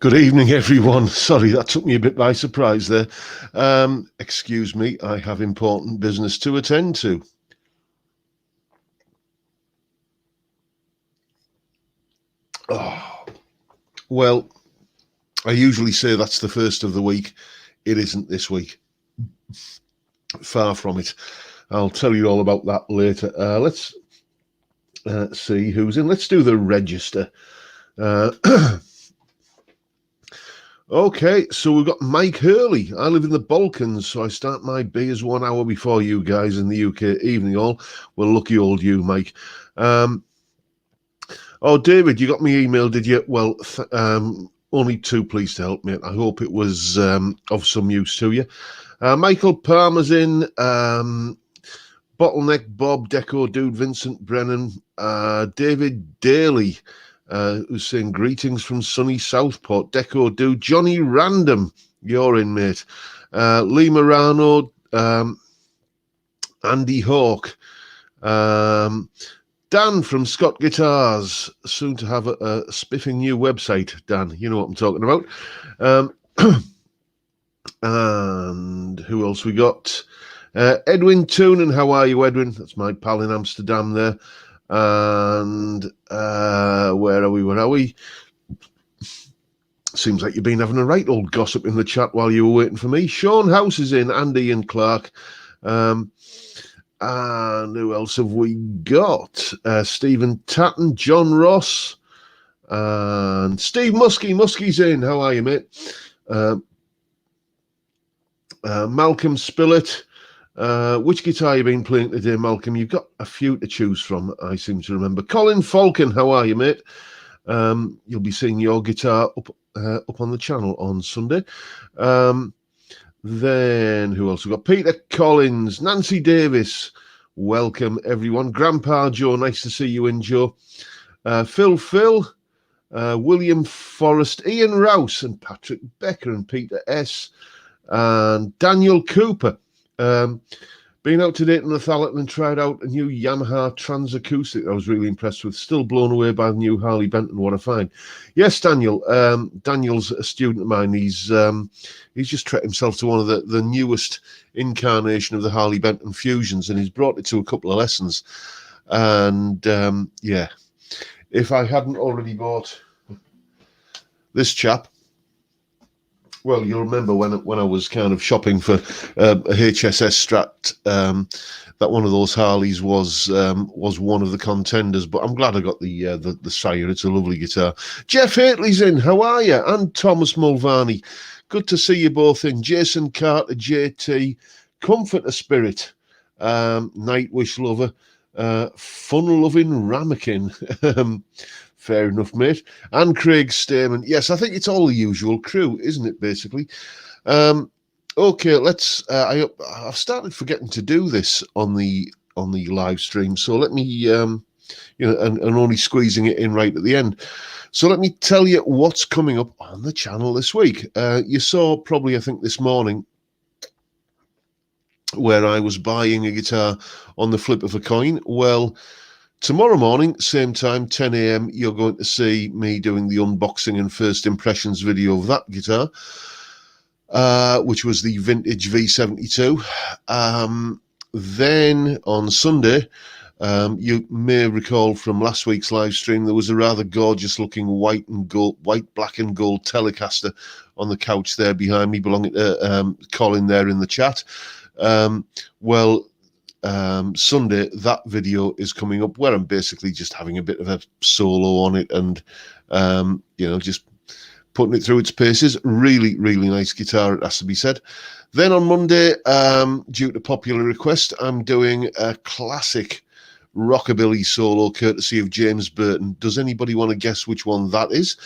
Good evening, everyone. Sorry, that took me a bit by surprise there. Excuse me, I have important business to attend to. Oh, well, I usually say that's the first of the week. It isn't this week. Far from it. I'll tell you all about that later. Let's see who's in. Let's do the register. Uh, Okay, so we've got Mike Hurley. I live in the Balkans, so I start my beers 1 hour before you guys in the UK. Evening all. Well, lucky old you, Mike. David, you got me email, did you? Well, only two, please, to help me. I hope it was of some use to you. Michael Palmer's in. Bottleneck Bob, Deco Dude, Vincent Brennan, David Daly, who's saying greetings from sunny Southport, Deco Dude, Johnny Random, you're in, mate, Lee Morano, Andy Hawk, Dan from Scott Guitars, soon to have a spiffing new website. Dan, you know what I'm talking about. And who else we got? Edwin Toonan, how are you, Edwin? That's my pal in Amsterdam there. And where are we? Seems like you've been having a right old gossip in the chat while you were waiting for me. Sean House is in, Andy and Clark. And who else have we got? Stephen Tatton, John Ross, and Steve Muskie. Muskie's in. How are you, mate? Malcolm Spillett. Which guitar you been playing today, Malcolm? You've got a few to choose from, I seem to remember. Colin Falcon, how are you, mate? You'll be seeing your guitar up on the channel on Sunday. Then who else we got? Peter Collins, Nancy Davis. Welcome, everyone. Grandpa Joe, nice to see you in, Joe. Phil, William Forrest, Ian Rouse, and Patrick Becker, and Peter S. And Daniel Cooper. Been out today in the Thalleton and tried out a new Yamaha Trans Acoustic I was really impressed with. Still blown away by the new Harley Benton. What a find. Yes, Daniel. Daniel's a student of mine. He's just treated himself to one of the newest incarnation of the Harley Benton Fusions, and he's brought it to a couple of lessons. And yeah, if I hadn't already bought this chap, well, you'll remember when I was kind of shopping for a HSS Strat, that one of those Harleys was one of the contenders. But I'm glad I got the Sire. It's a lovely guitar. Jeff Hately's in. How are you? And Thomas Mulvaney. Good to see you both in. Jason Carter, JT, Comforter Spirit, Nightwish Lover, Fun-Loving Ramekin. Fair enough, mate. And Craig Stamen. Yes, I think it's all the usual crew, isn't it, basically? Okay, let's... I've started forgetting to do this on the live stream, so let me... and only squeezing it in right at the end. So let me tell you what's coming up on the channel this week. You saw probably, I think, this morning, where I was buying a guitar on the flip of a coin. Well... tomorrow morning, same time, 10 a.m., you're going to see me doing the unboxing and first impressions video of that guitar, which was the vintage V72. Then on Sunday, you may recall from last week's live stream, there was a rather gorgeous looking white, black and gold Telecaster on the couch there behind me, belonging to Colin there in the chat. Sunday, that video is coming up where I'm basically just having a bit of a solo on it and, just putting it through its paces. Really, really nice guitar, it has to be said. Then on Monday, due to popular request, I'm doing a classic rockabilly solo courtesy of James Burton. Does anybody want to guess which one that is?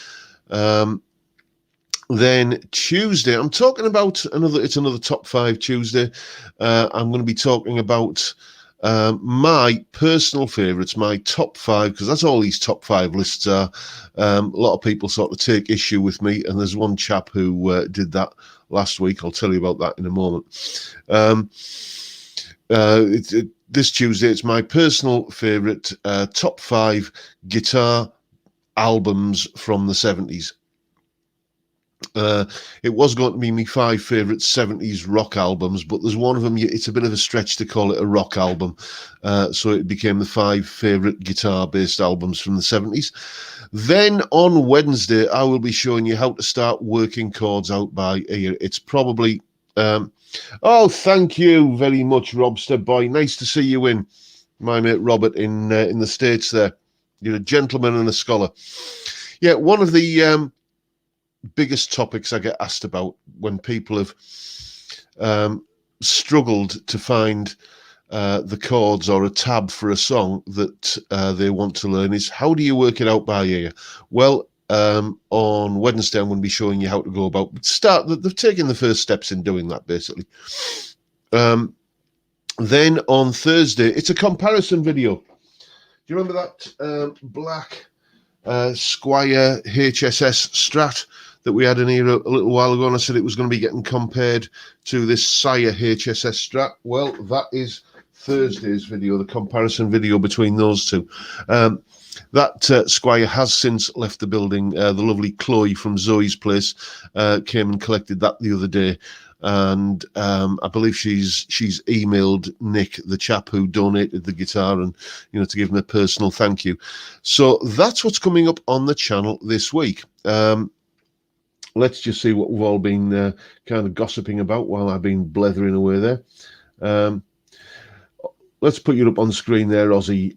Then Tuesday, I'm talking about another top 5 Tuesday. I'm going to be talking about my personal favourites, my top 5, because that's all these top 5 lists are. A lot of people sort of take issue with me, and there's one chap who did that last week. I'll tell you about that in a moment. This Tuesday, it's my personal favourite top 5 guitar albums from the 70s. It was going to be my 5 favourite 70s rock albums, but there's one of them, it's a bit of a stretch to call it a rock album. So it became the 5 favourite guitar-based albums from the 70s. Then on Wednesday, I will be showing you how to start working chords out by ear. It's probably... oh, thank you very much, Robster Boy. Nice to see you in. My mate Robert in the States there. You're a gentleman and a scholar. Yeah, one of the... biggest topics I get asked about when people have struggled to find the chords or a tab for a song that they want to learn is, how do you work it out by ear? Well, on Wednesday, I'm going to be showing you how to go about they've taken the first steps in doing that, basically. Then on Thursday, it's a comparison video. Do you remember that black Squire HSS Strat that we had in here a little while ago, and I said it was going to be getting compared to this Sire HSS Strat? Well, that is Thursday's video, the comparison video between those two. That Squire has since left the building. The lovely Chloe from Zoe's Place came and collected that the other day, and I believe she's emailed Nick, the chap who donated the guitar, and to give him a personal thank you. So that's what's coming up on the channel this week. Let's just see what we've all been kind of gossiping about while I've been blethering away there. Let's put you up on screen there, Ozzy.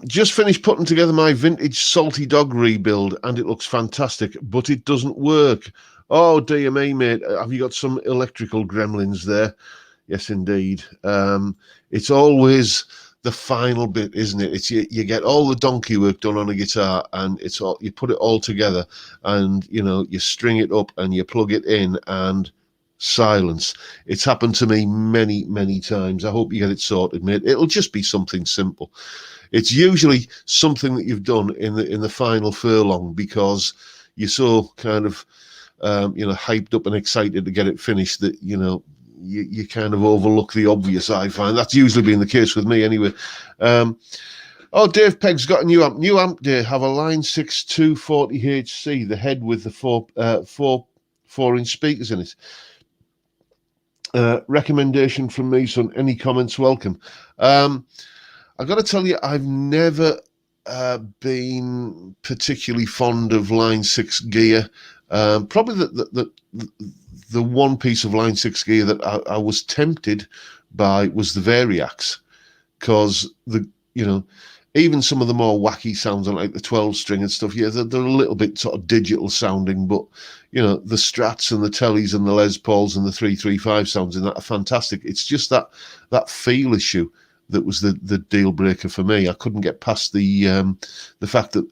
Just finished putting together my vintage Salty Dog rebuild, and it looks fantastic, but it doesn't work. Oh, dear me, mate. Have you got some electrical gremlins there? Yes, indeed. It's always the final bit, isn't it? It's you get all the donkey work done on a guitar, and it's all, you put it all together, and you string it up and you plug it in, and silence. It's happened to me many, many times. I hope you get it sorted, mate. It'll just be something simple. It's usually something that you've done in the final furlong, because you're so kind of hyped up and excited to get it finished that you kind of overlook the obvious. I find that's usually been the case with me anyway. Oh, Dave Pegg's got a new amp. New amp day. Have a Line 6 240 HC, the head with the four inch speakers in it. Recommendation from me, son. Any comments welcome. I've got to tell you, I've never been particularly fond of Line 6 gear. Probably the one piece of Line 6 gear that I was tempted by was the Variacs, because even some of the more wacky sounds on like the 12 string and stuff, they're a little bit sort of digital sounding, but the Strats and the Tellys and the Les Pauls and the 335 sounds in that are fantastic. It's just that feel issue that was the deal breaker for me. I couldn't get past the fact that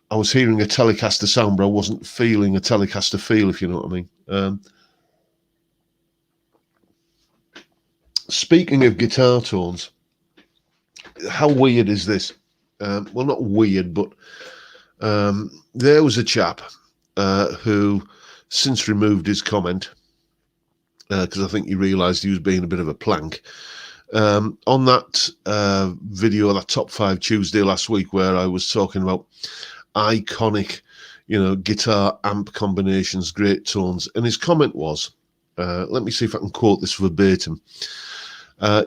I was hearing a Telecaster sound, but I wasn't feeling a Telecaster feel, if you know what I mean. Speaking of guitar tones, how weird is this? Well, not weird, but there was a chap who since removed his comment because I think he realised he was being a bit of a plank. On that video, that Top 5 Tuesday last week, where I was talking about iconic, guitar amp combinations, great tones, and his comment was, let me see if I can quote this verbatim.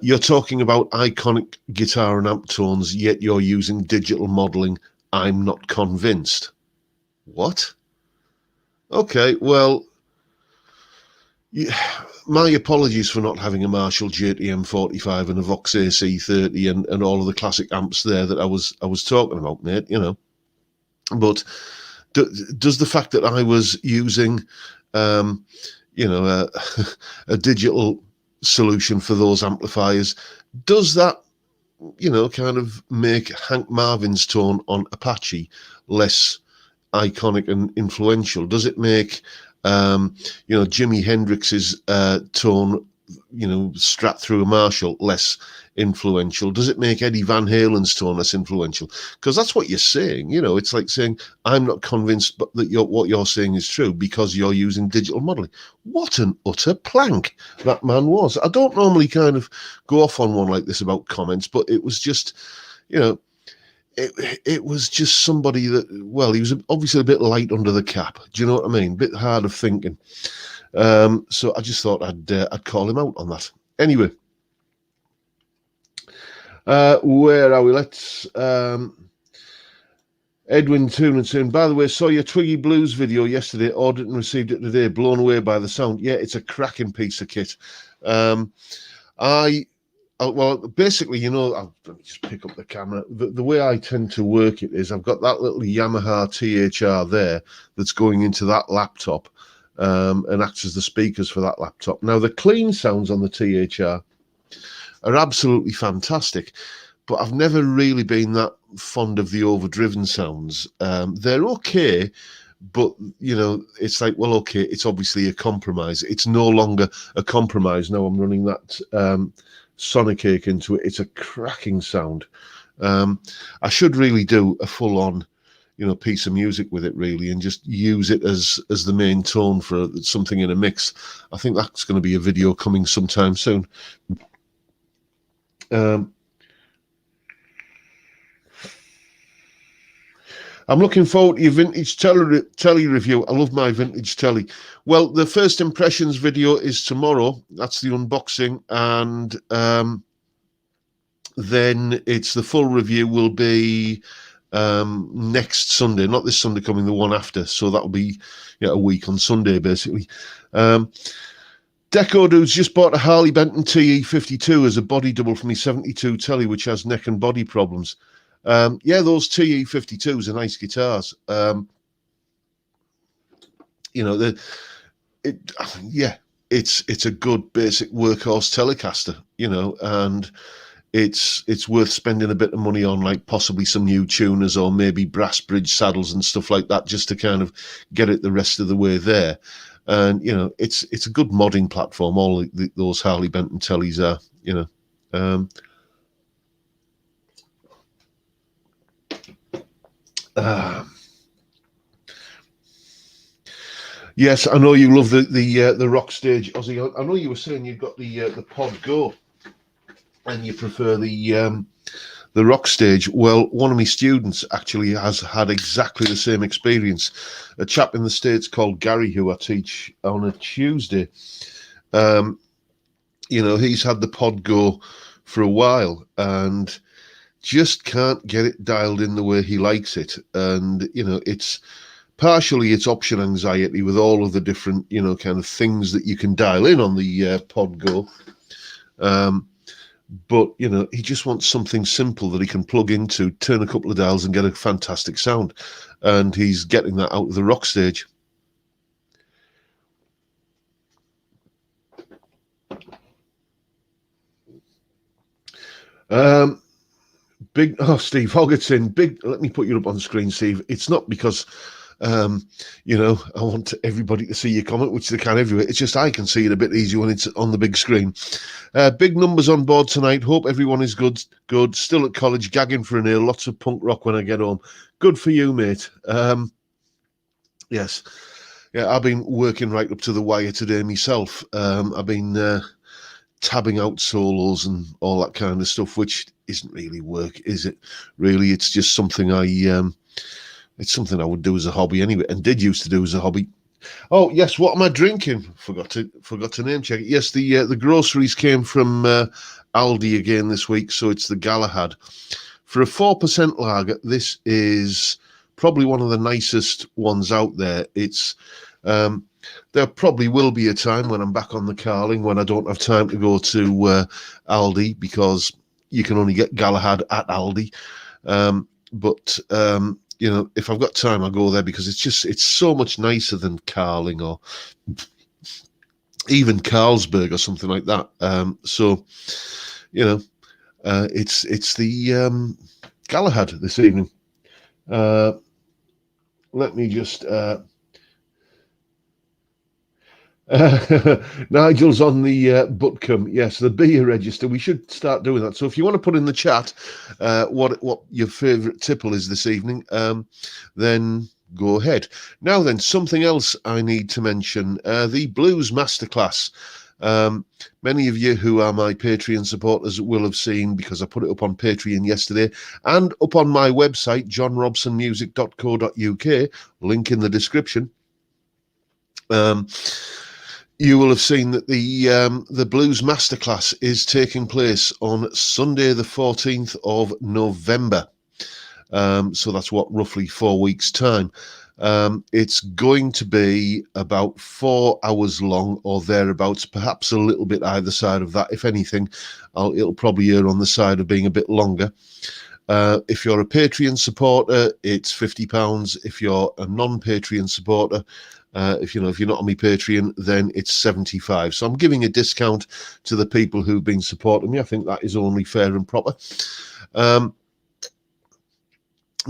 You're talking about iconic guitar and amp tones, yet you're using digital modeling. I'm not convinced. What? Okay, well, my apologies for not having a Marshall JTM 45 and a Vox AC 30 and all of the classic amps there that I was talking about, mate. But does the fact that I was using, a digital solution for those amplifiers, does that kind of make Hank Marvin's tone on Apache less iconic and influential? Does it make Jimi Hendrix's tone Strat through a Marshall less influential? Does it make Eddie Van Halen's tone less influential? Because that's what you're saying. It's like saying, I'm not convinced that what you're saying is true because you're using digital modeling. What an utter plank that man was. I don't normally kind of go off on one like this about comments, but it was just, it was just somebody that, well, he was obviously a bit light under the cap. Do you know what I mean? A bit hard of thinking. So I just thought I'd call him out on that. Anyway, where are we? Let's Edwin Toonan saying, by the way, saw your Twiggy Blues video yesterday, ordered and received it today, blown away by the sound. Yeah, it's a cracking piece of kit. Well, basically, you know, let me just pick up the camera. The way I tend to work it is I've got that little Yamaha THR there that's going into that laptop and acts as the speakers for that laptop. Now, the clean sounds on the THR are absolutely fantastic, but I've never really been that fond of the overdriven sounds. They're okay, but, you know, it's like, well, okay, it's obviously a compromise. It's no longer a compromise. Now I'm running that Sonic Ache into it. It's a cracking sound. I should really do a full-on, you know, piece of music with it, really, and just use it as the main tone for something in a mix. I think that's going to be a video coming sometime soon. I'm looking forward to your vintage telly review. I love my vintage telly. Well, the first impressions video is tomorrow. That's the unboxing. And then it's the full review will be next Sunday, not this Sunday coming, the one after. So that'll be a week on Sunday, basically. Deco Dude's just bought a Harley Benton TE52 as a body double for me 72 telly, which has neck and body problems. Yeah, those TE52s are nice guitars. You know, it's a good basic workhorse Telecaster, you know, and it's worth spending a bit of money on, like possibly some new tuners or maybe brass bridge saddles and stuff like that, just to kind of get it the rest of the way there. And, you know, it's a good modding platform. All those Harley Benton tellies are, you know. Yes, I know you love the rock stage, Ozzy. I know you were saying you've got the Pod Go, and you prefer the rock stage. Well, one of my students actually has had exactly the same experience. A chap in the States called Gary, who I teach on a Tuesday. You know, he's had the Pod Go for a while and just can't get it dialed in the way he likes it. And, you know, it's partially it's option anxiety with all of the different, you know, kind of things that you can dial in on the Pod Go. But, you know, he just wants something simple that he can plug into, turn a couple of dials and get a fantastic sound. And he's getting that out of the rock stage. Steve Hoggerton, let me put you up on the screen, Steve. It's not because, you know, I want everybody to see your comment, which they can everywhere. It's just I can see it a bit easier when it's on the big screen. Big numbers on board tonight. Hope everyone is good. Still at college, gagging for an ale. Lots of punk rock when I get home. Good for you, mate. Yes. Yeah, I've been working right up to the wire today myself. I've been tabbing out solos and all that kind of stuff, which isn't really work, is it? Really, it's just something it's something I would do as a hobby anyway, and did used to do as a hobby. Oh yes, what am I drinking? Forgot to name check it. Yes, the groceries came from Aldi again this week, so it's the Galahad for a 4% lager. This is probably one of the nicest ones out there. It's there probably will be a time when I'm back on the Carling when I don't have time to go to Aldi, because you can only get Galahad at Aldi. But you know, if I've got time, I'll go there, because it's so much nicer than Carling or even Carlsberg or something like that. So, you know, it's the Galahad this evening. Let me just Nigel's on the Butcombe. Yes, the beer register. We should start doing that. So if you want to put in the chat what your favourite tipple is this evening, then go ahead. Now then, something else I need to mention. The Blues Masterclass. Many of you who are my Patreon supporters will have seen, because I put it up on Patreon yesterday and up on my website, johnrobsonmusic.co.uk, link in the description. You will have seen that the Blues Masterclass is taking place on Sunday, the 14th of November. So that's roughly 4 weeks' time. It's going to be about 4 hours long or thereabouts, perhaps a little bit either side of that. If anything, it'll probably err on the side of being a bit longer. If you're a Patreon supporter, it's £50. If you're a non-Patreon supporter, if you're not on my Patreon, then it's £75. So I'm giving a discount to the people who've been supporting me. I think that is only fair and proper.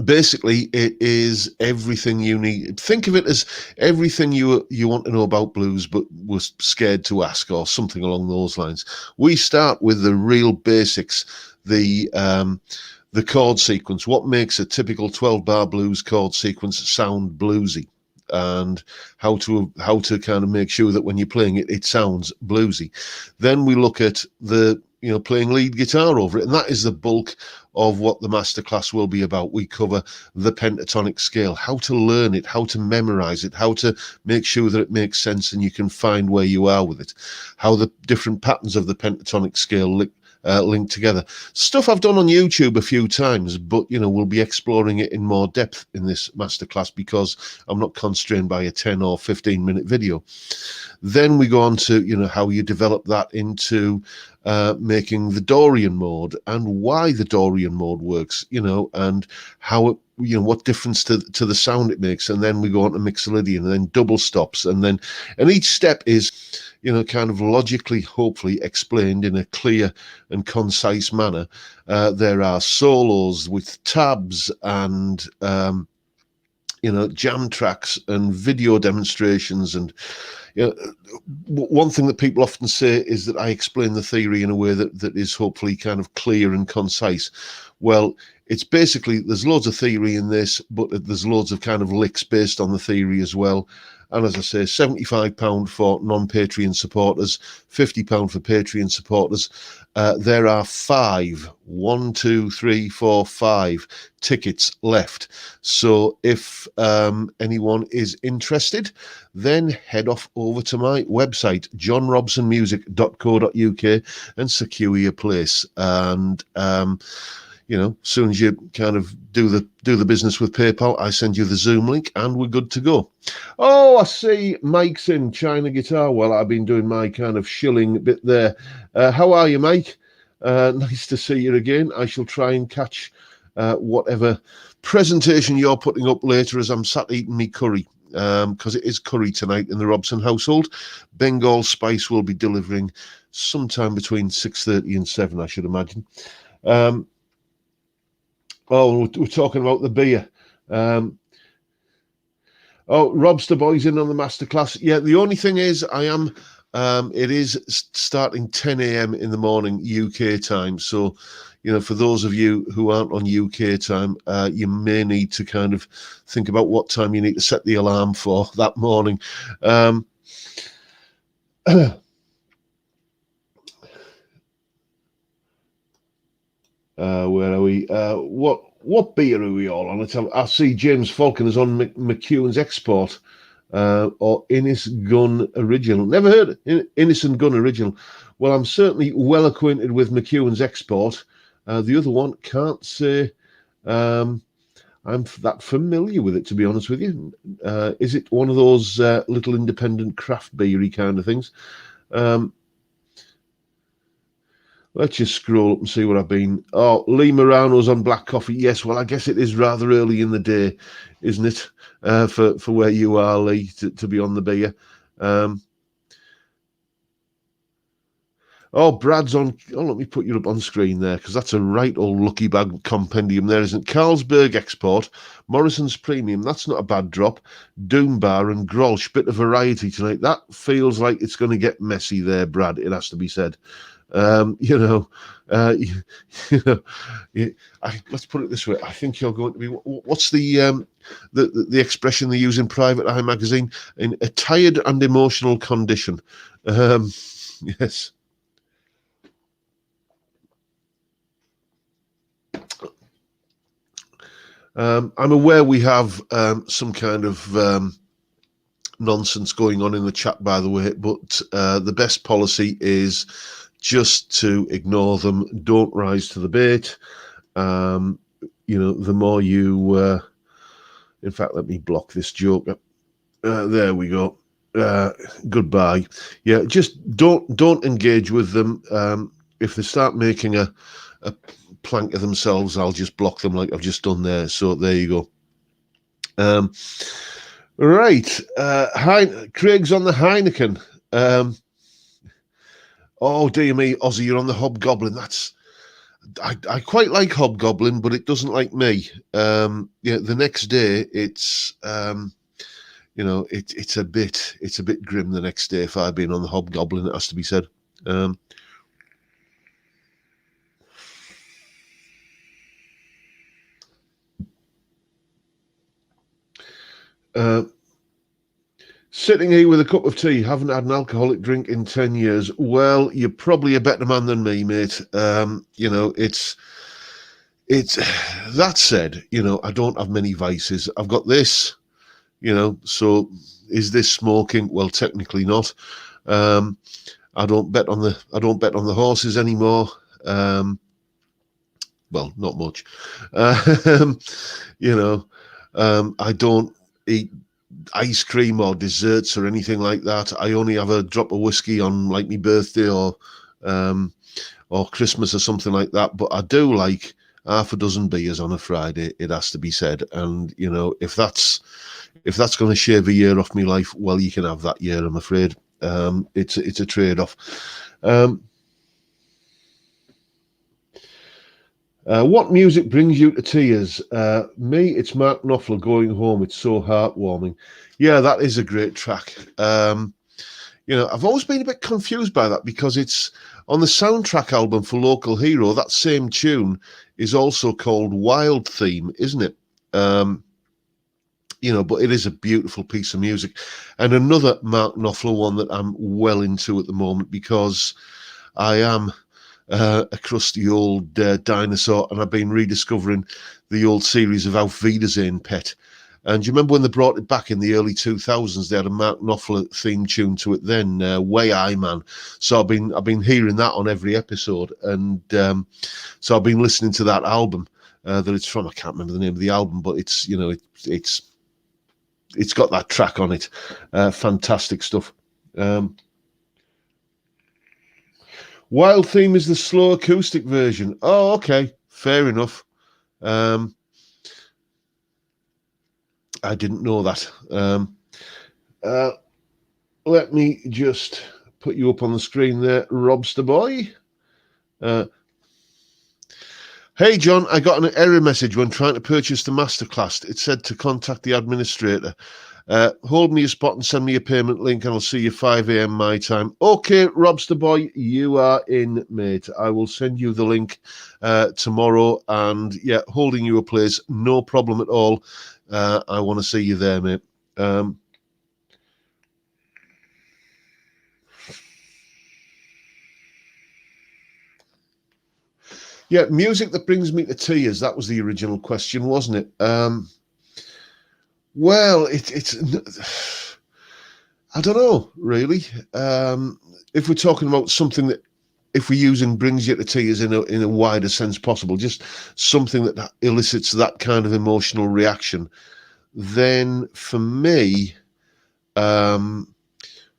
Basically, it is everything you need. Think of it as everything you want to know about blues, but was scared to ask, or something along those lines. We start with the real basics, the chord sequence. What makes a typical 12-bar blues chord sequence sound bluesy, and how to kind of make sure that when you're playing it, it sounds bluesy. Then we look at the playing lead guitar over it, and that is the bulk of what the masterclass will be about. We cover the pentatonic scale, how to learn it, how to memorize it, how to make sure that it makes sense and you can find where you are with it, how the different patterns of the pentatonic scale link together. Stuff I've done on YouTube a few times, but we'll be exploring it in more depth in this masterclass because I'm not constrained by a 10 or 15 minute video. Then we go on to how you develop that into making the Dorian mode, and why the Dorian mode works, and how it, what difference to the sound it makes. And then we go on to Mixolydian, and then double stops, and each step is kind of logically, hopefully explained in a clear and concise manner. There are solos with tabs and jam tracks and video demonstrations. And one thing that people often say is that I explain the theory in a way that is hopefully kind of clear and concise. Well, it's basically, there's loads of theory in this, but there's loads of kind of licks based on the theory as well. And as I say, £75 for non-Patreon supporters, £50 for Patreon supporters. There are 5 tickets left. So if anyone is interested, then head off over to my website, johnrobsonmusic.co.uk, and secure your place. And as soon as you kind of do the business with PayPal, I send you the Zoom link and we're good to go. Oh, I see Mike's in China Guitar. Well, I've been doing my kind of shilling bit there. How are you, Mike? Nice to see you again. I shall try and catch whatever presentation you're putting up later as I'm sat eating me curry, because it is curry tonight in the Robson household. Bengal Spice will be delivering sometime between 6:30 and 7, I should imagine. We're talking about the beer. Robster Boy's in on the masterclass. Yeah, the only thing is it is starting 10 a.m. in the morning UK time. So, for those of you who aren't on UK time, you may need to kind of think about what time you need to set the alarm for that morning. Where are we? What beer are we all on? I see James Falcon is on McEwen's Export, or Innis Gun Original. Never heard Innis and Gun Original. Well, I'm certainly well acquainted with McEwen's Export. The other one, can't say I'm that familiar with it, to be honest with you. Is it one of those little independent craft beery kind of things? Let's just scroll up and see what I've been. Oh, Lee Morano's on black coffee. Yes, well, I guess it is rather early in the day, isn't it? For where you are, Lee, to be on the beer. Brad's on. Let me put you up on screen there, because that's a right old lucky bag compendium there, isn't it? Carlsberg Export, Morrison's Premium. That's not a bad drop. Doom Bar and Grolsch. Bit of variety tonight. That feels like it's going to get messy there, Brad. It has to be said. Let's put it this way. I think you're going to be, what's the expression they use in Private Eye magazine? In a tired and emotional condition. Yes. I'm aware we have some kind of nonsense going on in the chat, by the way, but the best policy is just to ignore them. Don't rise to the bait. The more you... in fact, let me block this joke. There we go. Goodbye. Yeah, just don't engage with them. If they start making a plank of themselves, I'll just block them like I've just done there. So there you go. Right. Craig's on the Heineken. Oh dear me, Ozzy, you're on the Hobgoblin. I quite like Hobgoblin, but it doesn't like me. The next day it's it's a bit grim the next day if I've been on the Hobgoblin, it has to be said. Sitting here with a cup of tea, haven't had an alcoholic drink in 10 years. Well, you're probably a better man than me, mate. It's that said, I don't have many vices. I've got this, so is this smoking? Well, technically not. I don't bet on the horses anymore. Well, not much. I don't eat ice cream or desserts or anything like that. I only have a drop of whiskey on like my birthday or Christmas or something like that. But I do like half a dozen beers on a Friday, it has to be said. And if that's going to shave a year off my life, well, you can have that year, I'm afraid. It's a trade-off. What music brings you to tears? Me, it's Mark Knopfler, Going Home. It's so heartwarming. Yeah, that is a great track. I've always been a bit confused by that because it's on the soundtrack album for Local Hero. That same tune is also called Wild Theme, isn't it? But it is a beautiful piece of music. And another Mark Knopfler one that I'm well into at the moment because I am a crusty old dinosaur, and I've been rediscovering the old series of Auf Wiedersehen, Pet. And do you remember when they brought it back in the early 2000s? They had a Mark Knopfler theme tune to it then, Way I Man. So I've been hearing that on every episode, and so I've been listening to that album that it's from. I can't remember the name of the album, but it's it's got that track on it. Fantastic stuff. Wild Theme is the slow acoustic version. Oh, okay. Fair enough. I didn't know that. Let me just put you up on the screen there, Robster Boy. Hey, John, I got an error message when trying to purchase the Masterclass. It said to contact the administrator. Hold me a spot and send me a payment link, and I'll see you 5 a.m. my time. Okay, Robster Boy, you are in, mate. I will send you the link tomorrow, and yeah, holding you a place, no problem at all. I want to see you there, mate. Yeah, music that brings me to tears. That was the original question, wasn't it? Well, it's I don't know, really. If we're talking about something that, if we're using brings you to tears in a wider sense possible, just something that elicits that kind of emotional reaction, then for me,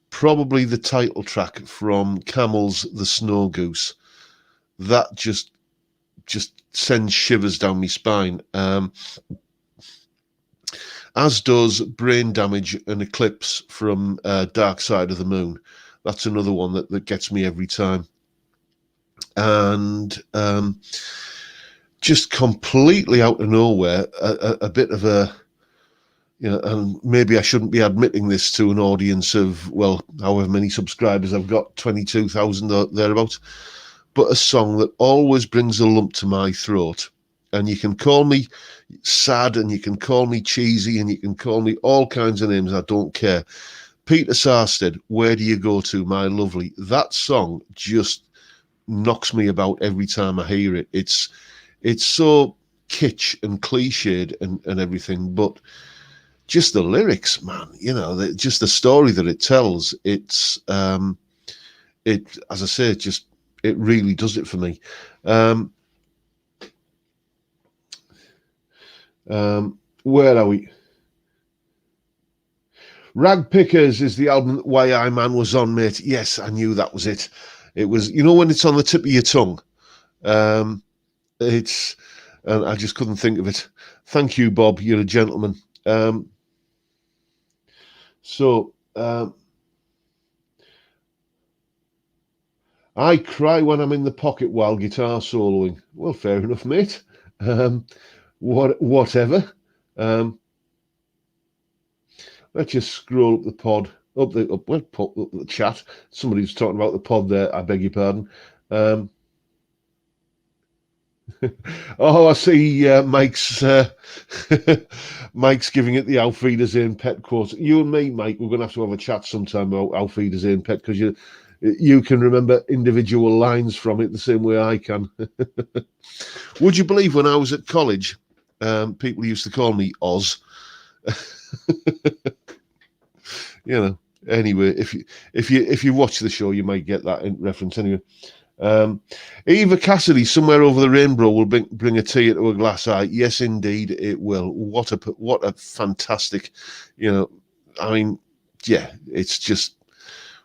probably the title track from Camel's The Snow Goose. That just sends shivers down my spine. As does Brain Damage and Eclipse from Dark Side of the Moon. That's another one that gets me every time. And just completely out of nowhere, a bit of a, and maybe I shouldn't be admitting this to an audience of, well, however many subscribers I've got, 22,000 or thereabouts, but a song that always brings a lump to my throat. And you can call me sad, and you can call me cheesy, and you can call me all kinds of names. I don't care. Peter Sarsted, Where Do You Go To, My Lovely? That song just knocks me about every time I hear it. It's so kitsch and cliched and everything, but just the lyrics, man, just the story that it tells. It's as I say, it really does it for me. Where are we? Rag Pickers is the album that Why I Man was on, mate. Yes, I knew that was it. It was, when it's on the tip of your tongue. And I just couldn't think of it. Thank you, Bob. You're a gentleman. I cry when I'm in the pocket while guitar soloing. Well, fair enough, mate. Whatever. Let's just scroll up the pod, up the chat. Somebody was talking about the pod there. I beg your pardon. I see Mike's Mike's giving it the Auf Wiedersehen pet quote. You and me, Mike, we're going to have a chat sometime about Auf Wiedersehen pet, because you can remember individual lines from it the same way I can. Would you believe when I was at college, people used to call me Oz? Anyway, if you watch the show, you might get that in reference. Anyway, Eva Cassidy, Somewhere Over the Rainbow will bring a tear to a glass eye. Yes, indeed, it will. What a fantastic, it's just,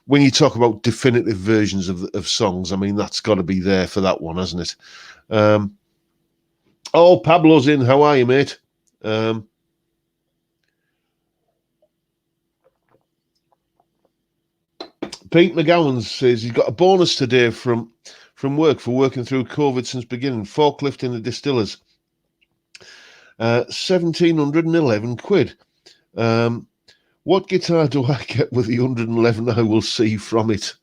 when you talk about definitive versions of songs, I mean, that's got to be there for that one, hasn't it? Pablo's in. How are you, mate? Pete McGowan says he's got a bonus today from work for working through COVID since beginning. Forklift in the distillers. 1,711 quid. What guitar do I get with the 111 I will see from it?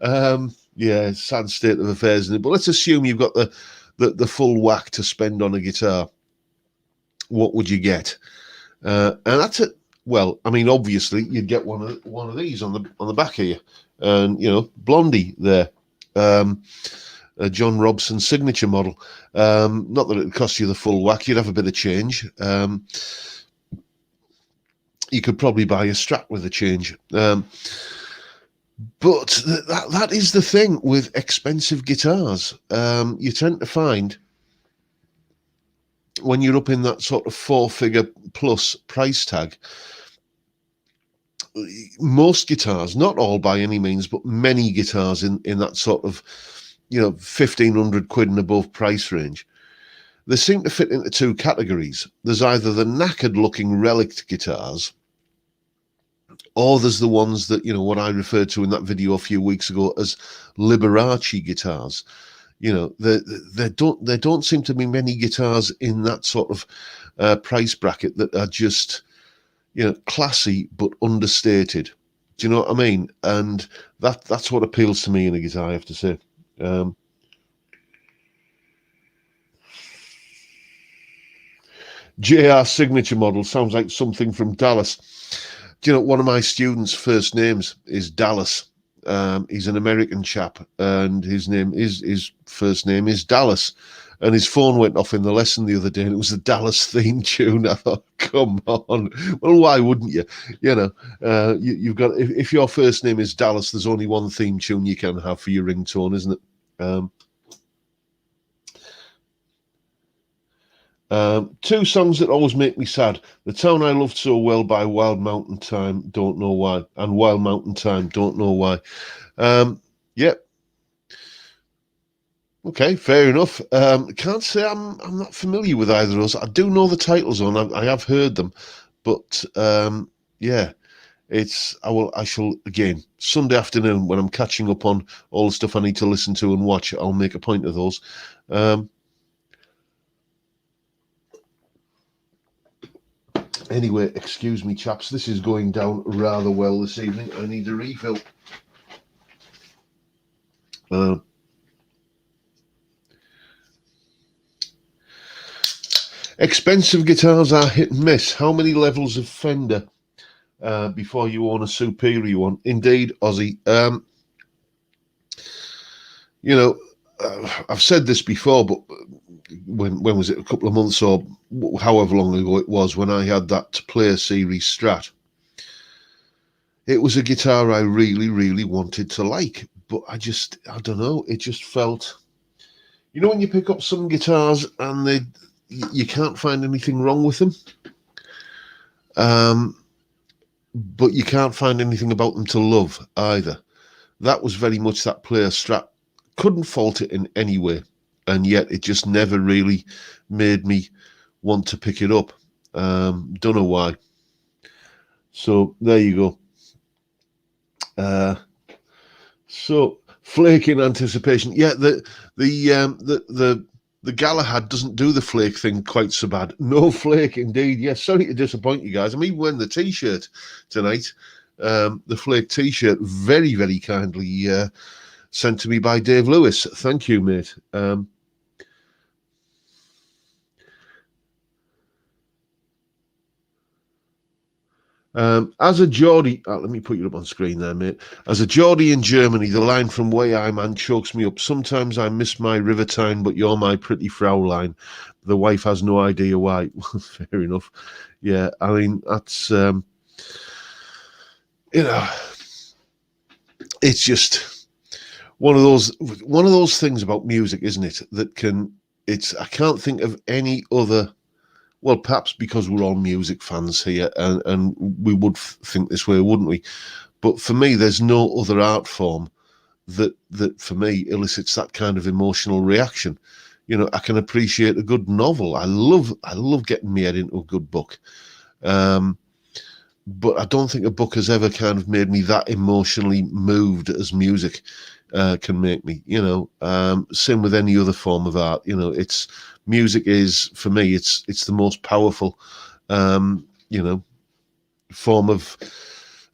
Sad state of affairs, isn't it? But let's assume you've got the full whack to spend on a guitar. What would you get? And that's it. Well, I mean, obviously, you'd get one of these on the back here, and Blondie there, a John Robson signature model. Not that it'd cost you the full whack; you'd have a bit of change. You could probably buy a Strat with a change. But that is the thing with expensive guitars. You tend to find, when you're up in that sort of 4-figure plus price tag, most guitars, not all by any means, but many guitars in that sort of 1,500 quid and above price range, they seem to fit into two categories. There's either the knackered looking relic guitars, or there's the ones that, what I referred to in that video a few weeks ago as Liberace guitars. There don't seem to be many guitars in that sort of price bracket that are just, classy but understated. Do you know what I mean? And that's what appeals to me in a guitar, I have to say. JR signature model sounds like something from Dallas. Do you know, one of my students' first names is Dallas. He's an American chap, and his first name is Dallas. And his phone went off in the lesson the other day, and it was the Dallas theme tune. I thought, come on. Well, why wouldn't you? You've got, if your first name is Dallas, there's only one theme tune you can have for your ringtone, isn't it? Two songs that always make me sad: The Town I Loved So Well by Wild Mountain Thyme, Don't Know Why, and Wild Mountain Thyme, Don't Know Why. Yep. Okay, fair enough. Can't say I'm not familiar with either of those. I do know the titles on. I have heard them, but I shall again Sunday afternoon when I'm catching up on all the stuff I need to listen to and watch. I'll make a point of those. Anyway, excuse me, chaps. This is going down rather well this evening. I need a refill. Expensive guitars are hit and miss. How many levels of Fender before you own a superior one. Indeed, Ozzy. I've said this before, but when was it? A couple of months or however long ago it was when I had that Player Series Strat. It was a guitar I really, really wanted to like, but I don't know. It just felt, when you pick up some guitars and you can't find anything wrong with them, but you can't find anything about them to love either. That was very much that Player Strat. Couldn't fault it in any way, and yet it just never really made me want to pick it up. Don't know why. So there you go. So flake in anticipation. Yeah, the Galahad doesn't do the flake thing quite so bad. No flake indeed. Yes, sorry to disappoint you guys. I'm even wearing the T-shirt tonight. The flake T-shirt, very, very kindly sent to me by Dave Lewis. Thank you, mate. As a Geordie, let me put you up on screen there, mate. As a Geordie in Germany, the line from Way I Man chokes me up. Sometimes I miss my Rivertine, but you're my pretty Fraulein. The wife has no idea why. Fair enough. Yeah, I mean, that's, it's just one of those things about music, isn't it? I can't think of any other. Well, perhaps because we're all music fans here, and we would think this way, wouldn't we? But for me, there's no other art form that for me elicits that kind of emotional reaction. I can appreciate a good novel. I love getting my head into a good book. But I don't think a book has ever kind of made me that emotionally moved as music can make me. Same with any other form of art. Music is, for me, it's the most powerful, form of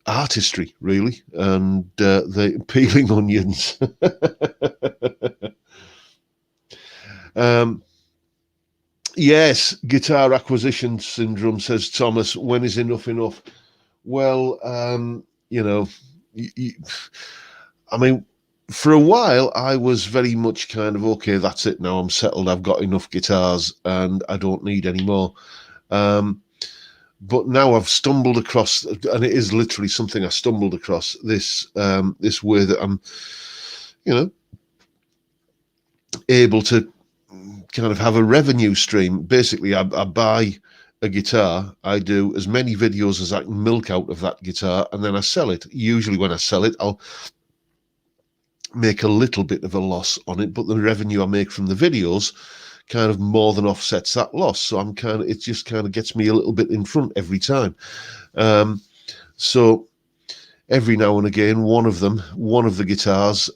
artistry, really, and the peeling onions. Yes, guitar acquisition syndrome, says Thomas. When is enough enough? Well, I mean, for a while, I was very much kind of, okay, that's it now, I'm settled, I've got enough guitars and I don't need any more. But now I've stumbled across, and it is literally something I stumbled across, this way that I'm, able to kind of have a revenue stream. Basically, I buy a guitar, I do as many videos as I can milk out of that guitar, and then I sell it. Usually when I sell it, I'll make a little bit of a loss on it, but the revenue I make from the videos kind of more than offsets that loss. So it just kind of gets me a little bit in front every time. So every now and again, one of the guitars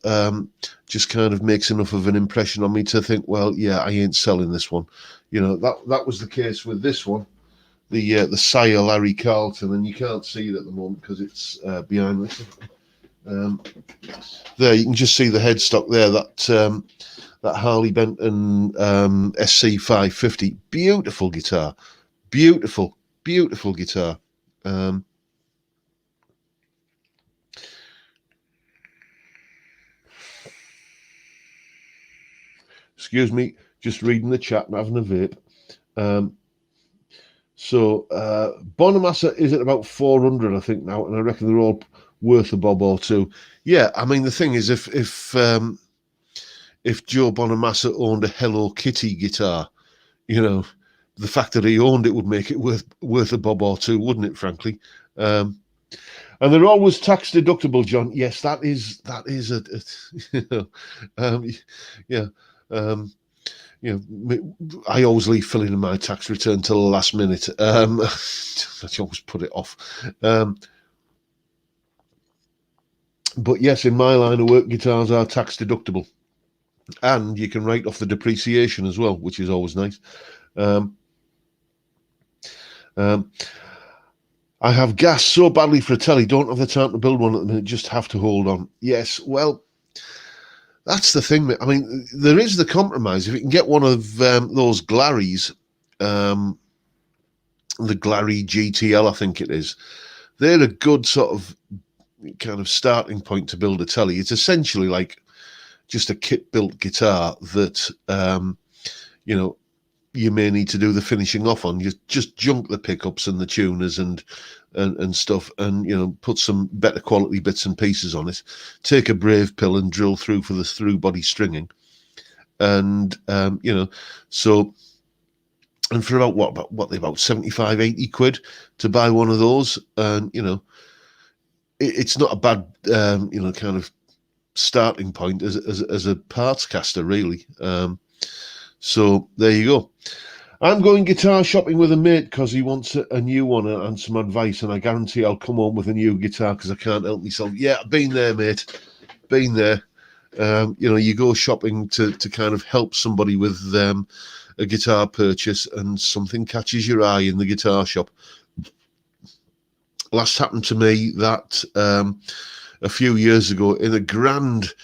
just kind of makes enough of an impression on me to think, well, yeah, I ain't selling this one. That was the case with this one, the Sire Larry Carlton, and you can't see it at the moment because it's behind this. There you can just see the headstock there, that Harley Benton SC 550. Beautiful guitar, beautiful guitar. Excuse me, just reading the chat and having a vape. So Bonamassa is at about 400, I think, now, and I reckon they're all worth a bob or two. Yeah, I mean, the thing is, if Joe Bonamassa owned a Hello Kitty guitar, the fact that he owned it would make it worth a bob or two, wouldn't it, frankly? And they're always tax deductible, John. Yes, that is I always leave filling in my tax return till the last minute. I always put it off. But yes, in my line of work, guitars are tax deductible, and you can write off the depreciation as well, which is always nice. I have gas so badly for a telly, don't have the time to build one at the minute, just have to hold on. Yes, well, that's the thing. I mean, there is the compromise. If you can get one of those Glaries, the Glary GTL, I think it is, they're a good sort of kind of starting point to build a telly. It's essentially like just a kit-built guitar that, you know, you may need to do the finishing off on. You just junk the pickups and the tuners and stuff, and, you know, put some better quality bits and pieces on it. Take a brave pill and drill through for the through body stringing, and you know, so. And for about 75, 80 quid to buy one of those, and, you know, it's not a bad, you know, kind of starting point as a parts caster, really. So there you go. I'm going guitar shopping with a mate because he wants a new one and some advice, and I guarantee I'll come home with a new guitar because I can't help myself. Yeah, been there, mate. Been there. You know, you go shopping to kind of help somebody with a guitar purchase, and something catches your eye in the guitar shop. Last happened to me that a few years ago in a grand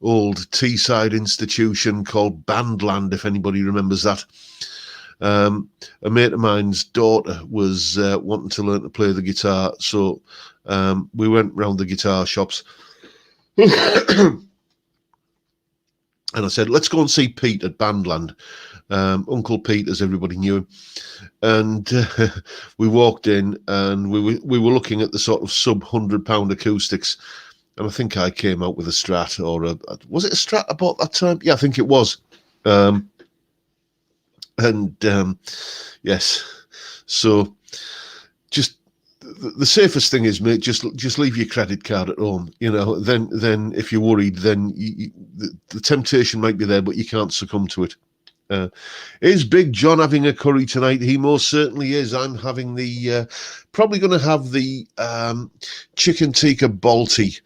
old Teesside institution called Bandland, if anybody remembers that. A mate of mine's daughter was wanting to learn to play the guitar, so we went round the guitar shops. And I said, let's go and see Pete at Bandland. Uncle Pete, as everybody knew him. And we walked in, and we were looking at the sort of sub £100 acoustics. And I think I came out with a Strat, or was it a Strat I bought that time? Yeah, I think it was. Yes. So just the safest thing is, mate, just leave your credit card at home. You know, then if you're worried, then the temptation might be there, but you can't succumb to it. Is Big John having a curry tonight? He most certainly is. I'm having probably going to have the chicken tikka balti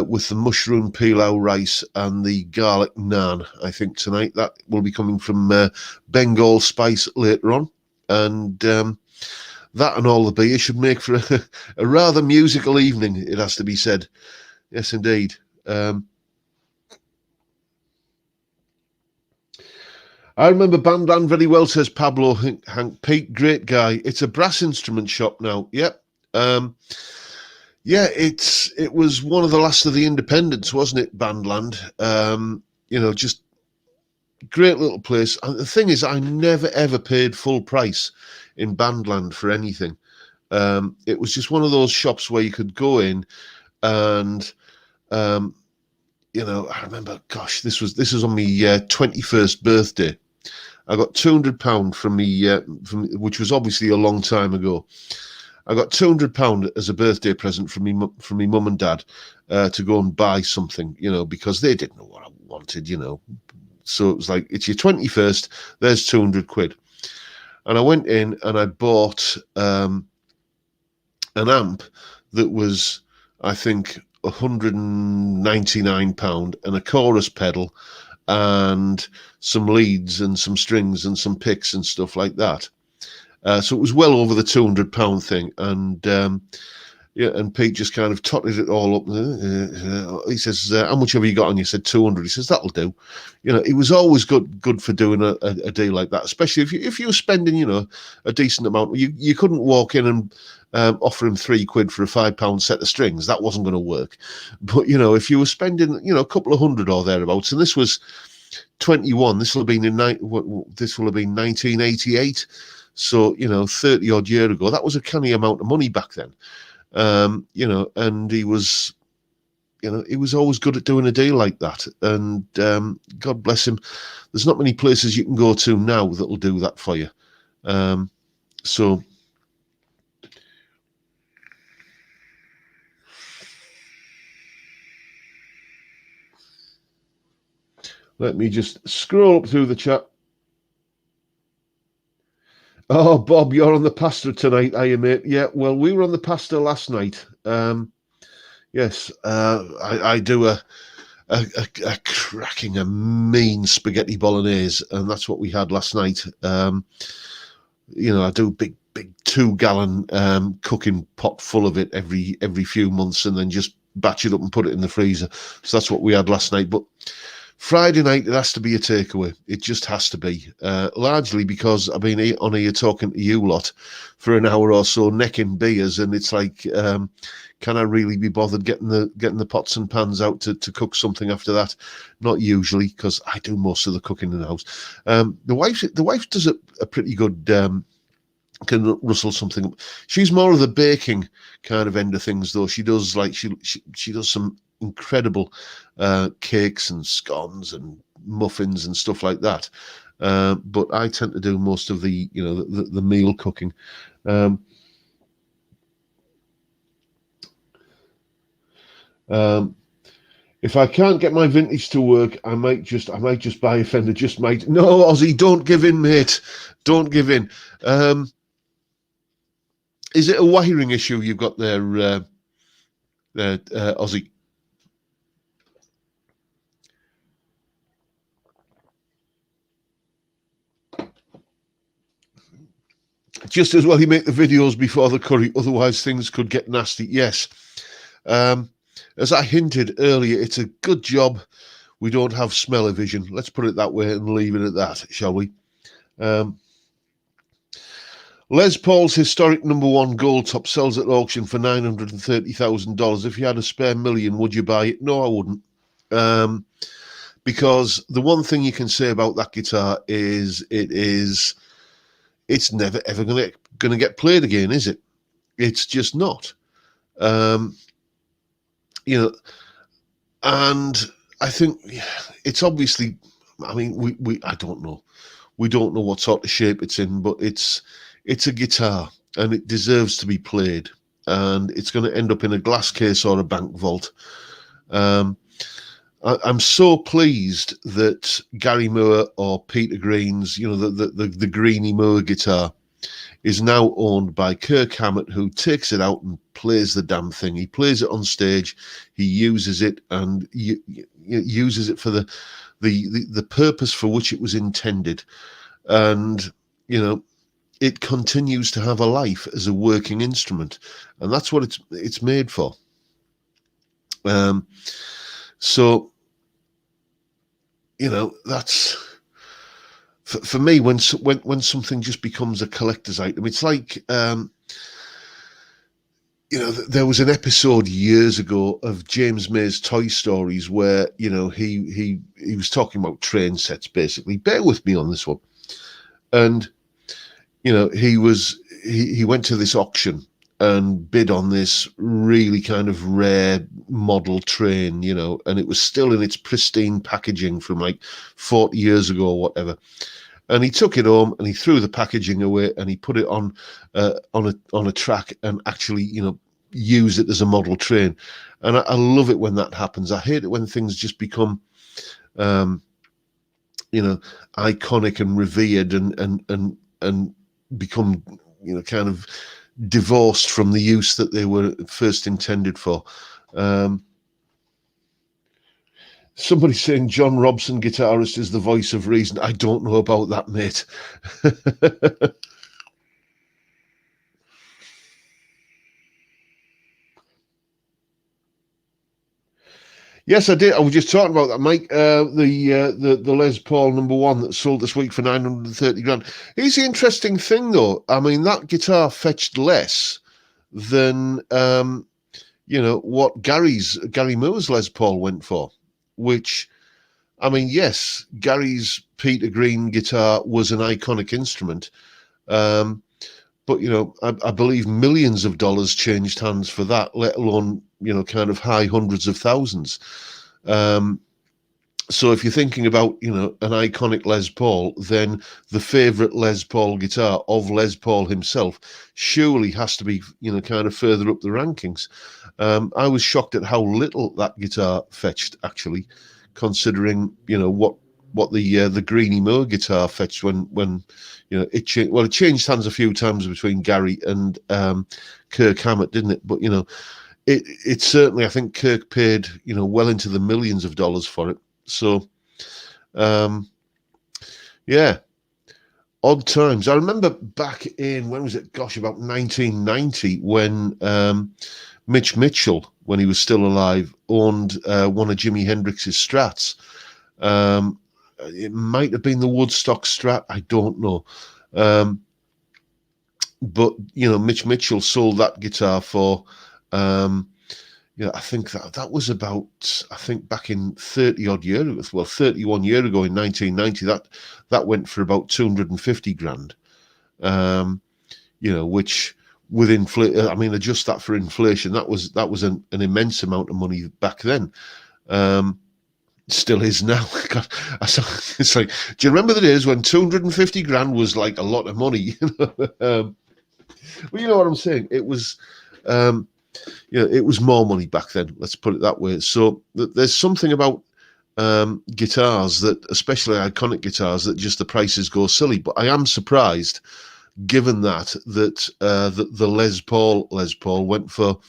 with the mushroom pilau rice and the garlic naan, I think, tonight. That will be coming from Bengal Spice later on. And that and all the beer should make for a rather musical evening, it has to be said. Yes, indeed. I remember Bandland very well, says Pablo Hank Pete. Great guy. It's a brass instrument shop now. Yep. Yeah, it was one of the last of the independents, wasn't it, Bandland? You know, just great little place. And the thing is, I never, ever paid full price in Bandland for anything. It was just one of those shops where you could go in and, you know, I remember, gosh, this was on my 21st birthday. I got £200 from me, which was obviously a long time ago. I got £200 as a birthday present from me mum and dad to go and buy something, you know, because they didn't know what I wanted, you know. So it was like, it's your 21st, there's 200 quid. And I went in and I bought an amp that was, I think, £199, and a chorus pedal and some leads and some strings and some picks and stuff like that. So it was well over the £200 thing. And yeah, and Pete just kind of totted it all up. He says, how much have you got? And you said 200. He says, that'll do. You know, it was always good for doing a deal like that, especially if you were spending, you know, a decent amount. You couldn't walk in and offer him £3 for a £5 set of strings. That wasn't going to work. But, you know, if you were spending, you know, a couple of hundred or thereabouts, and this was 21, this will have been 1988. So, you know, 30 odd year ago, that was a canny amount of money back then. You know, and he was, you know, he was always good at doing a deal like that. And God bless him. There's not many places you can go to now that'll do that for you. So let me just scroll up through the chat. Oh, Bob, you're on the pasta tonight, are you, mate? Yeah, well, we were on the pasta last night. Yes, I do a cracking, a mean spaghetti bolognese, and that's what we had last night. You know, I do big 2-gallon cooking pot full of it every few months, and then just batch it up and put it in the freezer. So that's what we had last night. But Friday night, it has to be a takeaway. It just has to be. Largely because I've been on here talking to you lot for an hour or so, necking beers, and it's like, can I really be bothered getting the pots and pans out to cook something after that? Not usually, because I do most of the cooking in the house. The wife does a pretty good. Can rustle something up. She's more of the baking kind of end of things, though. She does like she does some incredible cakes and scones and muffins and stuff like that. But I tend to do most of the the meal cooking. If I can't get my vintage to work, I might just buy a Fender. Just might. No, Ozzy, don't give in, mate. Don't give in. Is it a wiring issue you've got there, Ozzy? Just as well you make the videos before the curry, otherwise things could get nasty. Yes. As I hinted earlier, it's a good job we don't have smell-o-vision. Let's put it that way and leave it at that, shall we? Les Paul's historic #1 gold top sells at auction for $930,000. If you had a spare million, would you buy it? No, I wouldn't. Because the one thing you can say about that guitar is it's never ever going to get played again, is it? It's just not. And I think it's obviously. I mean, we I don't know. We don't know what sort of shape it's in, but it's a guitar and it deserves to be played, and it's going to end up in a glass case or a bank vault. I'm so pleased that Gary Moore or Peter Green's, the Greeny Moore guitar is now owned by Kirk Hammett, who takes it out and plays the damn thing. He plays it on stage, he uses it, and uses it for the purpose for which it was intended. And, it continues to have a life as a working instrument, and that's what it's made for. So, that's for me when something just becomes a collector's item. It's like there was an episode years ago of James May's Toy Stories where he was talking about train sets. Basically, bear with me on this one. And he went to this auction and bid on this really kind of rare model train, and it was still in its pristine packaging from like 40 years ago or whatever. And he took it home and he threw the packaging away and he put it on a track and actually, use it as a model train. And I love it when that happens. I hate it when things just become, iconic and revered and become, kind of divorced from the use that they were first intended for. Somebody saying John Robson, guitarist, is the voice of reason. I don't know about that, mate. Yes, I did. I was just talking about that, Mike. The Les Paul #1 that sold this week for 930 grand. Here's the interesting thing, though. I mean, that guitar fetched less than what Gary Moore's Les Paul went for. Which, I mean, yes, Gary's Peter Green guitar was an iconic instrument, but I believe millions of dollars changed hands for that, let alone kind of high hundreds of thousands. So if you're thinking about an iconic Les Paul, then the favorite Les Paul guitar of Les Paul himself surely has to be kind of further up the rankings. I was shocked at how little that guitar fetched, actually, considering what the Greeny Moore guitar fetched when it changed. Well, it changed hands a few times between Gary and Kirk Hammett, didn't it? But it certainly, I think Kirk paid well into the millions of dollars for it. So, yeah, odd times. I remember back in, when was it? Gosh, about 1990, when Mitch Mitchell, when he was still alive, owned one of Jimi Hendrix's Strats. It might have been the Woodstock Strat. I don't know. But, you know, Mitch Mitchell sold that guitar for, I think that was about, I think back in 30 odd years ago, well, 31 years ago in 1990, that went for about 250 grand. Which with inflation, I mean, adjust that for inflation, that was an immense amount of money back then. Still is now. God, it's like, do you remember the days when 250 grand was like a lot of money? Well, you know what I'm saying. It was, it was more money back then. Let's put it that way. So there's something about guitars that, especially iconic guitars, that just the prices go silly. But I am surprised, given that the Les Paul went for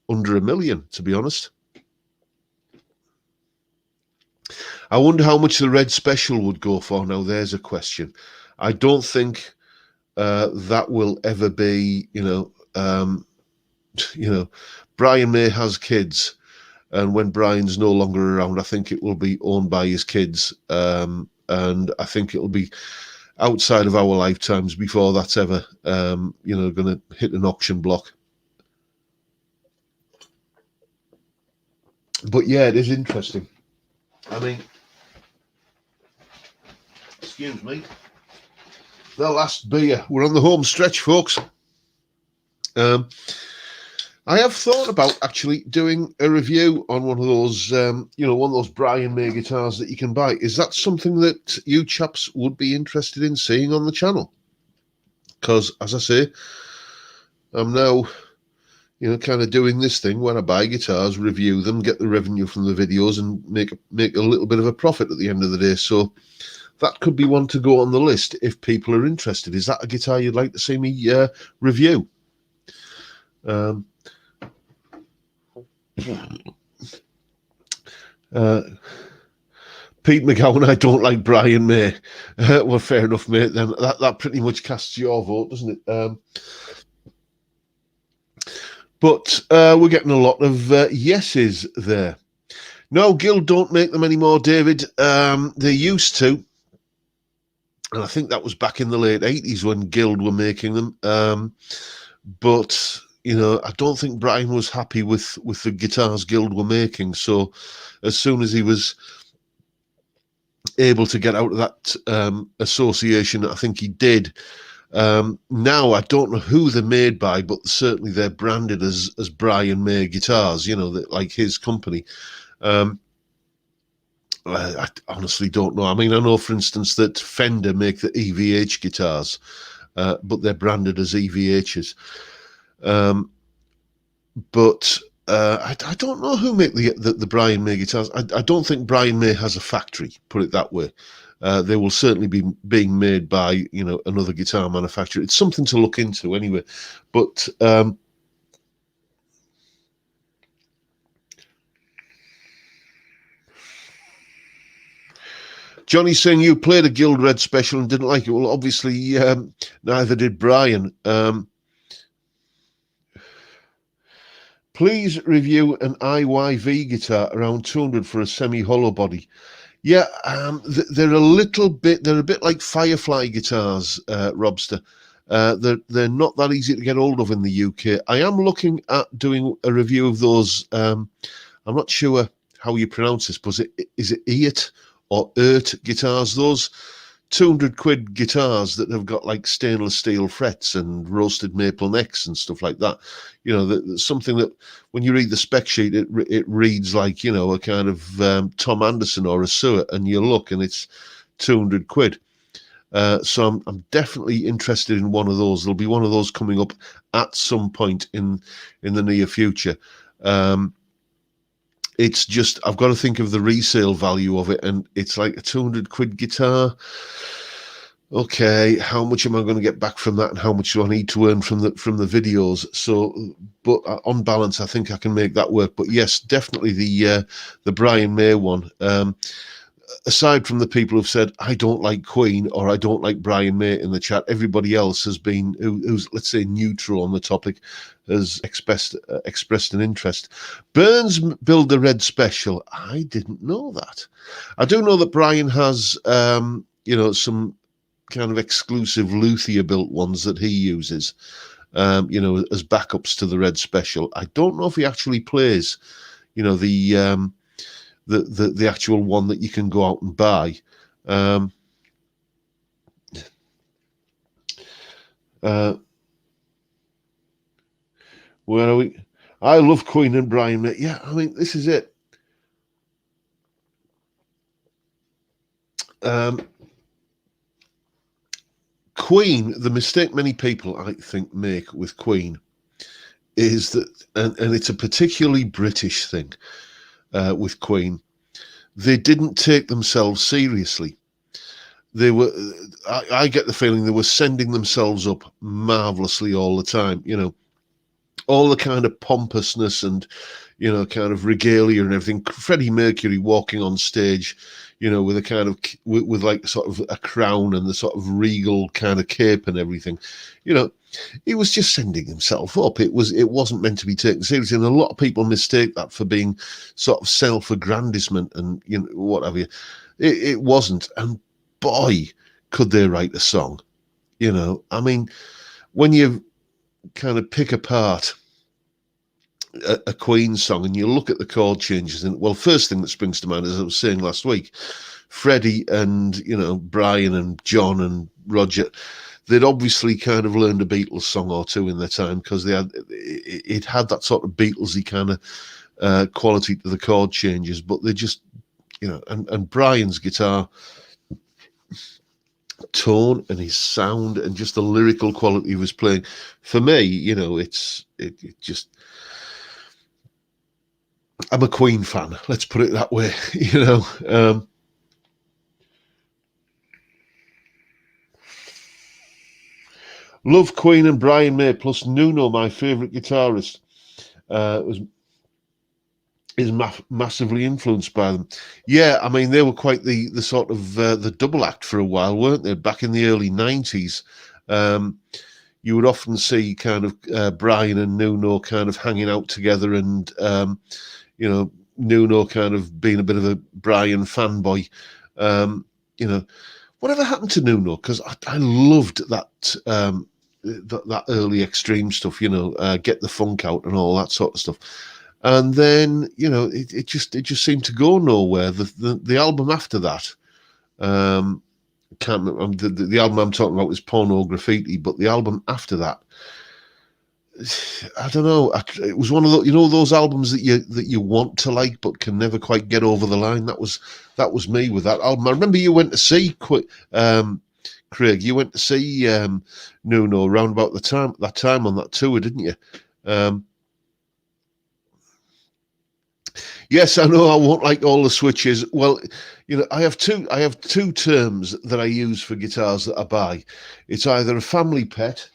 under $1 million, to be honest. I wonder how much the Red Special would go for. Now, there's a question. I don't think that will ever be, Brian May has kids, and when Brian's no longer around, I think it will be owned by his kids, and I think it'll be outside of our lifetimes before that's ever, going to hit an auction block. But yeah, it is interesting. I mean, excuse me, the last beer. We're on the home stretch, folks. I have thought about actually doing a review on one of those, one of those Brian May guitars that you can buy. Is that something that you chaps would be interested in seeing on the channel? Because, as I say, I'm now, kind of doing this thing where I buy guitars, review them, get the revenue from the videos, and make a little bit of a profit at the end of the day. So that could be one to go on the list if people are interested. Is that a guitar you'd like to see me review? Pete McGowan, I don't like Brian May. Well, fair enough, mate. Then that pretty much casts your vote, doesn't it? But we're getting a lot of yeses there. No, Guild don't make them anymore, David. They used to. And I think that was back in the late 80s when Guild were making them. But, I don't think Brian was happy with the guitars Guild were making. So as soon as he was able to get out of that association, I think he did. Now I don't know who they're made by, but certainly they're branded as Brian May guitars, like his company. I honestly don't know. I mean, I know, for instance, that Fender make the EVH guitars, but they're branded as EVHs. But I don't know who make the Brian May guitars. I don't think Brian May has a factory, put it that way. They will certainly be being made by, another guitar manufacturer. It's something to look into anyway. But Johnny's saying you played a Guild Red Special and didn't like it. Well, obviously, neither did Brian. Please review an IYV guitar around 200 for a semi-hollow body. Yeah, they're a bit like Firefly guitars, Robster. They're not that easy to get hold of in the UK. I am looking at doing a review of those. I'm not sure how you pronounce this, but is it Eat or Ert guitars? Those 200 quid guitars that have got like stainless steel frets and roasted maple necks and stuff like that. Something that when you read the spec sheet, it reads like, a kind of Tom Anderson or a Suet, and you look and it's 200 quid. So I'm definitely interested in one of those. There'll be one of those coming up at some point in the near future. It's just, I've got to think of the resale value of it, and it's like a 200 quid guitar. Okay, how much am I going to get back from that, and how much do I need to earn from the videos? So, but on balance, I think I can make that work. But yes, definitely the Brian May one. aside from the people who've said, I don't like Queen or I don't like Brian May in the chat, everybody else has been, who's, let's say, neutral on the topic, has expressed an interest. Burns build the Red Special. I didn't know that. I do know that Brian has, some kind of exclusive luthier built ones that he uses, as backups to the Red Special. I don't know if he actually plays, the actual one that you can go out and buy. Where are we? I love Queen and Brian May. Yeah, I mean, this is it. Queen, the mistake many people, I think, make with Queen is that, and it's a particularly British thing with Queen, they didn't take themselves seriously. They were, I get the feeling they were sending themselves up marvelously all the time, all the kind of pompousness and, kind of regalia and everything. Freddie Mercury walking on stage, with a kind of, with like sort of a crown and the sort of regal kind of cape and everything, he was just sending himself up. It wasn't meant to be taken seriously. And a lot of people mistake that for being sort of self-aggrandizement and, what have you. It wasn't. And boy, could they write a song, I mean, when you kind of pick apart a Queen song and you look at the chord changes, and well, first thing that springs to mind, as I was saying last week, Freddie and Brian and John and Roger, they'd obviously kind of learned a Beatles song or two in their time, because it had that sort of Beatlesy kind of quality to the chord changes, but they just and Brian's guitar tone and his sound and just the lyrical quality of his playing, for me, it just, I'm a Queen fan, let's put it that way. Love Queen and Brian May, plus Nuno, my favourite guitarist, is massively influenced by them. Yeah, I mean, they were quite the sort of the double act for a while, weren't they? Back in the early 90s, you would often see kind of Brian and Nuno kind of hanging out together, and Nuno kind of being a bit of a Brian fanboy. Whatever happened to Nuno? Because I loved that that early extreme stuff, Get the Funk Out and all that sort of stuff. And then, it just seemed to go nowhere. The album after that, can't remember, the album I'm talking about is Porno Graffiti, but the album after that, I don't know. It was one of those albums that you want to like but can never quite get over the line. That was me with that album. I remember you went to see Craig. You went to see Nuno around about that time on that tour, didn't you? Yes, I know I won't like all the switches. Well, I have two terms that I use for guitars that I buy. It's either a family pet,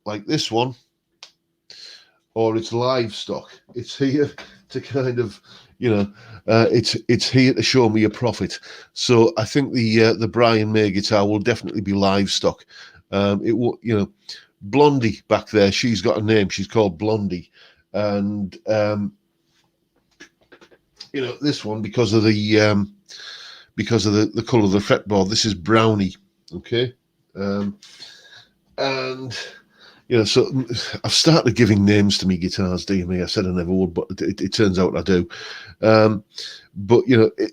like this one, or it's livestock. It's here to kind of, it's here to show me a profit. So I think the Brian May guitar will definitely be livestock. It will, Blondie back there. She's got a name. She's called Blondie, and this one, because of the colour of the fretboard, this is Brownie. Okay, and so I've started giving names to me guitars, dear me. I said I never would, but it turns out I do. But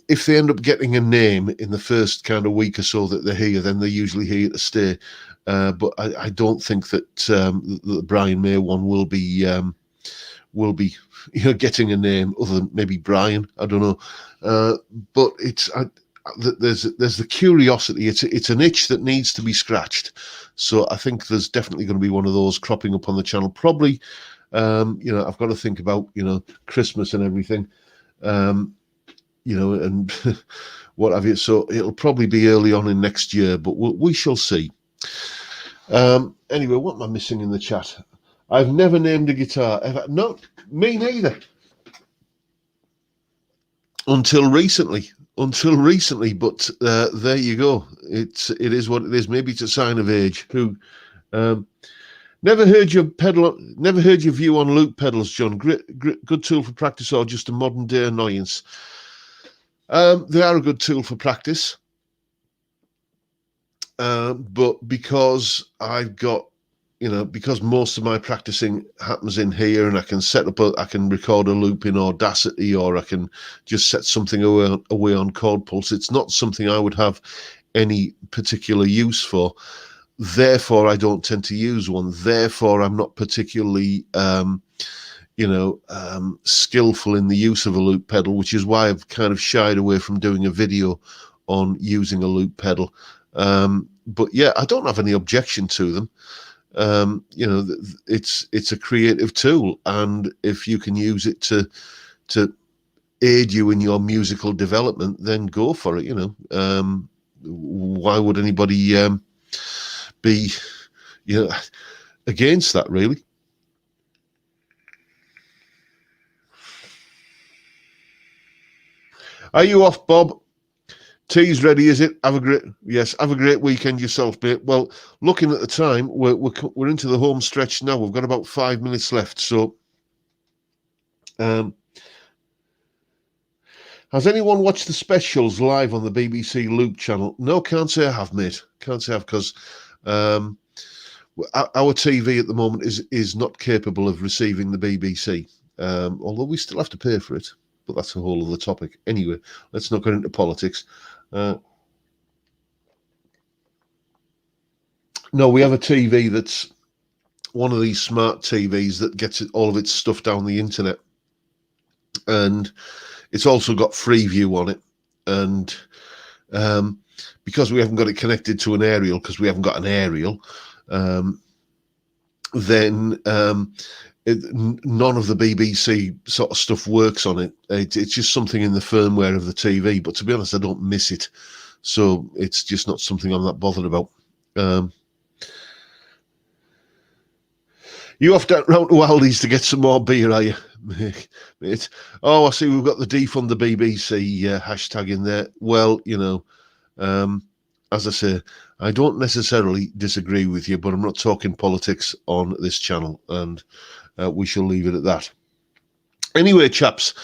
if they end up getting a name in the first kind of week or so that they're here, then they're usually here to stay. But I don't think that the Brian May one will be getting a name other than maybe Brian. I don't know, but it's there's the curiosity. It's an itch that needs to be scratched. So I think there's definitely going to be one of those cropping up on the channel. Probably, I've got to think about Christmas and everything, and what have you. So it'll probably be early on in next year, but we shall see. Anyway, what am I missing in the chat? I've never named a guitar ever. No, me neither. until recently. But there you go. It is what it is. Maybe it's a sign of age. Never heard your view on loop pedals, John. Good tool for practice or just a modern day annoyance? They are a good tool for practice, but because I've got, because most of my practicing happens in here, and I can I can record a loop in Audacity, or I can just set something away on Chord Pulse. It's not something I would have any particular use for. Therefore, I don't tend to use one. Therefore, I'm not particularly, skillful in the use of a loop pedal, which is why I've kind of shied away from doing a video on using a loop pedal. But yeah, I don't have any objection to them. It's a creative tool, and if you can use it to aid you in your musical development, then go for it. Why would anybody be against that, really? Are you off, Bob? Tea's ready, is it? Have a great weekend yourself, mate. Well, looking at the time, we're into the home stretch now. We've got about 5 minutes left. So, has anyone watched the specials live on the BBC Loop channel? No, can't say I have, mate. Can't say I have, because our TV at the moment is not capable of receiving the BBC. Although we still have to pay for it, but that's a whole other topic. Anyway, let's not get into politics. No, we have a TV that's one of these smart TVs that gets all of its stuff down the internet, and it's also got Freeview on it. And because we haven't got it connected to an aerial, because we haven't got an aerial, then none of the BBC sort of stuff works on it. It's just something in the firmware of the TV. But to be honest, I don't miss it, so it's just not something I'm that bothered about. You off down round to Aldi's to get some more beer, are you, mate? Oh, I see we've got the defund the BBC hashtag in there. Well, as I say, I don't necessarily disagree with you, but I'm not talking politics on this channel, and we shall leave it at that. Anyway, chaps,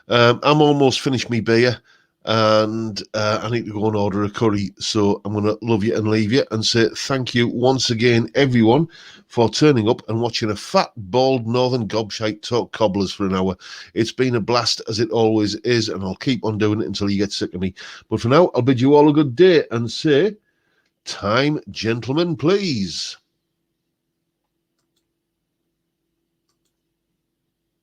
I'm almost finished me beer, and I need to go and order a curry, so I'm going to love you and leave you and say thank you once again, everyone, for turning up and watching a fat, bald northern gobshite talk cobblers for an hour. It's been a blast, as it always is, and I'll keep on doing it until you get sick of me. But for now, I'll bid you all a good day and say, time, gentlemen, please.